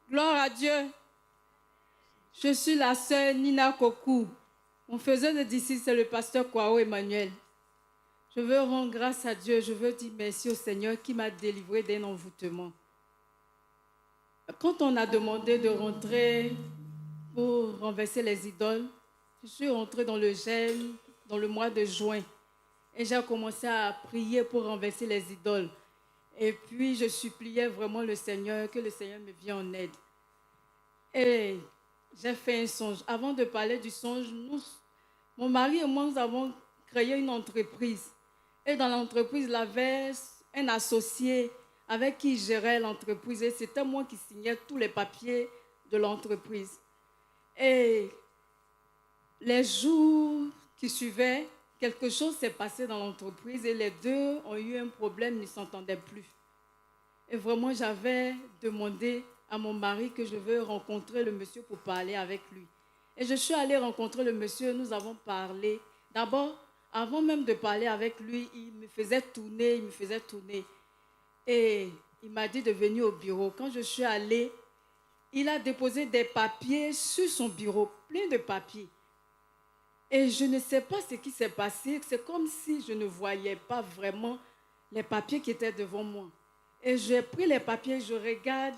Gloire à Dieu. Je suis la sœur Nina Kokou. Mon faiseur de d'ici, c'est le pasteur Kwao Emmanuel. Je veux rendre grâce à Dieu. Je veux dire merci au Seigneur qui m'a délivré d'un envoûtement. Quand on a demandé de rentrer pour renverser les idoles, je suis rentrée dans le jeûne dans le mois de juin. Et j'ai commencé à prier pour renverser les idoles. Et puis, je suppliais vraiment le Seigneur, que le Seigneur me vienne en aide. Et j'ai fait un songe. Avant de parler du songe, mon mari et moi, nous avons créé une entreprise. Et dans l'entreprise, il y avait un associé avec qui il gérait l'entreprise. Et c'était moi qui signais tous les papiers de l'entreprise. Et les jours qui suivaient, quelque chose s'est passé dans l'entreprise et les deux ont eu un problème, ils ne s'entendaient plus. Et vraiment, j'avais demandé à mon mari que je veux rencontrer le monsieur pour parler avec lui. Et je suis allée rencontrer le monsieur, nous avons parlé. D'abord, avant même de parler avec lui, il me faisait tourner. Et il m'a dit de venir au bureau. Quand je suis allée, il a déposé des papiers sur son bureau, plein de papiers. Et je ne sais pas ce qui s'est passé. C'est comme si je ne voyais pas vraiment les papiers qui étaient devant moi. Et j'ai pris les papiers, je regarde,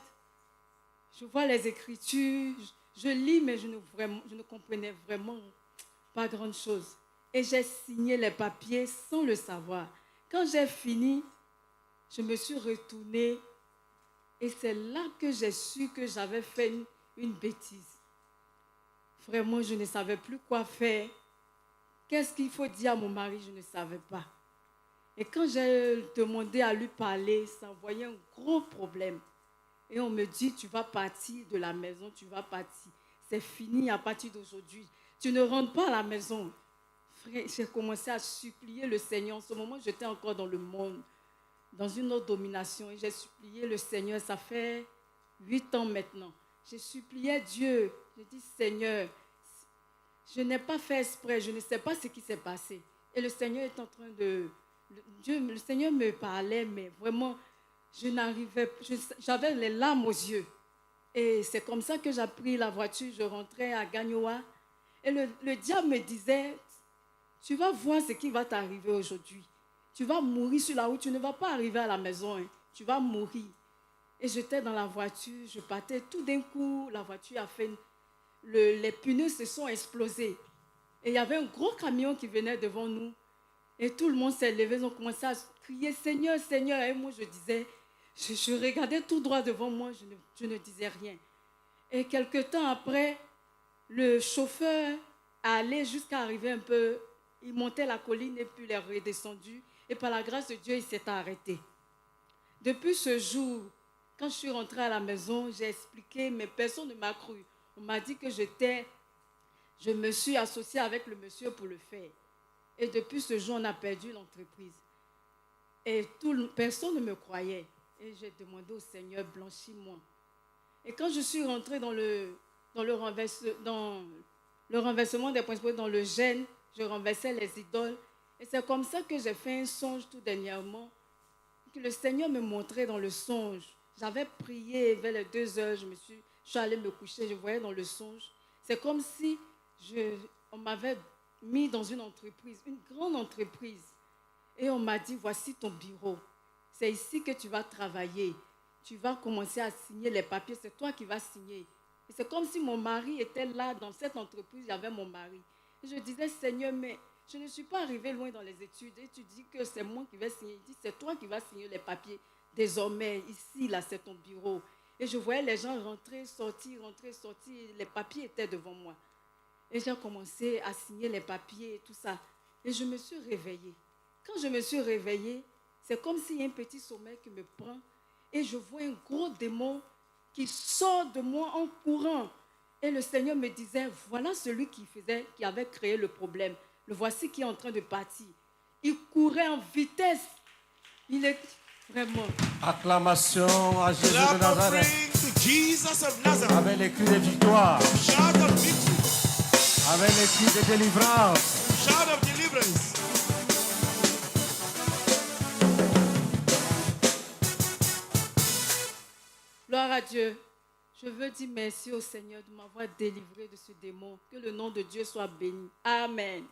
je vois les écritures, je lis, mais je ne comprenais vraiment pas grand-chose. Et j'ai signé les papiers sans le savoir. Quand j'ai fini, je me suis retournée et c'est là que j'ai su que j'avais fait une bêtise. Vraiment, je ne savais plus quoi faire. Qu'est-ce qu'il faut dire à mon mari? Je ne savais pas. Et quand j'ai demandé à lui parler, ça envoyait un gros problème. Et on me dit, tu vas partir de la maison, tu vas partir. C'est fini à partir d'aujourd'hui. Tu ne rentres pas à la maison. Frère, j'ai commencé à supplier le Seigneur. En ce moment, j'étais encore dans le monde, dans une autre domination. Et j'ai supplié le Seigneur. Ça fait 8 ans maintenant. J'ai supplié Dieu. J'ai dit, Seigneur, je n'ai pas fait exprès. Je ne sais pas ce qui s'est passé. Et le Seigneur est en train de... le Seigneur me parlait, mais vraiment, j'avais les larmes aux yeux. Et c'est comme ça que j'ai pris la voiture. Je rentrais à Gagnoa. Et le diable me disait, tu vas voir ce qui va t'arriver aujourd'hui. Tu vas mourir sur la route. Tu ne vas pas arriver à la maison. Hein. Tu vas mourir. Et j'étais dans la voiture. Je partais. Tout d'un coup, la voiture a fait... les pneus se sont explosés. Et il y avait un gros camion qui venait devant nous. Et tout le monde s'est levé. Ils ont commencé à crier, Seigneur, Seigneur. Et moi, je disais... Je regardais tout droit devant moi, je ne disais rien. Et quelque temps après, le chauffeur allait jusqu'à arriver un peu, il montait la colline et puis il est redescendu. Et par la grâce de Dieu, il s'est arrêté. Depuis ce jour, quand je suis rentrée à la maison, j'ai expliqué, mais personne ne m'a cru. On m'a dit que je me suis associée avec le monsieur pour le faire. Et depuis ce jour, on a perdu l'entreprise. Et personne ne me croyait. Et j'ai demandé au Seigneur, blanchis-moi. Et quand je suis rentrée dans le renversement des principaux, dans le jeûne, je renversais les idoles. Et c'est comme ça que j'ai fait un songe tout dernièrement, que le Seigneur me montrait dans le songe. J'avais prié vers les 2 heures, je suis allée me coucher, je voyais dans le songe. C'est comme si on m'avait mis dans une entreprise, une grande entreprise. Et on m'a dit, voici ton bureau. C'est ici que tu vas travailler. Tu vas commencer à signer les papiers. C'est toi qui vas signer. Et c'est comme si mon mari était là dans cette entreprise. Il y avait mon mari. Et je disais, Seigneur, mais je ne suis pas arrivée loin dans les études. Et tu dis que c'est moi qui vais signer. Il dit, c'est toi qui vas signer les papiers. Désormais, ici, là, c'est ton bureau. Et je voyais les gens rentrer, sortir. Les papiers étaient devant moi. Et j'ai commencé à signer les papiers et tout ça. Et je me suis réveillée. Quand je me suis réveillée, c'est comme s'il y a un petit sommeil qui me prend et je vois un gros démon qui sort de moi en courant. Et le Seigneur me disait, voilà celui qui avait créé le problème. Le voici qui est en train de partir. Il courait en vitesse. Il est vraiment... Acclamation à Jésus de Clap Nazareth. offering to Jesus of Nazareth. Avec les cris de victoire. Shout of victory. Avec les cris de délivrance. Shout of deliverance. Gloire à Dieu. Je veux dire merci au Seigneur de m'avoir délivré de ce démon. Que le nom de Dieu soit béni. Amen.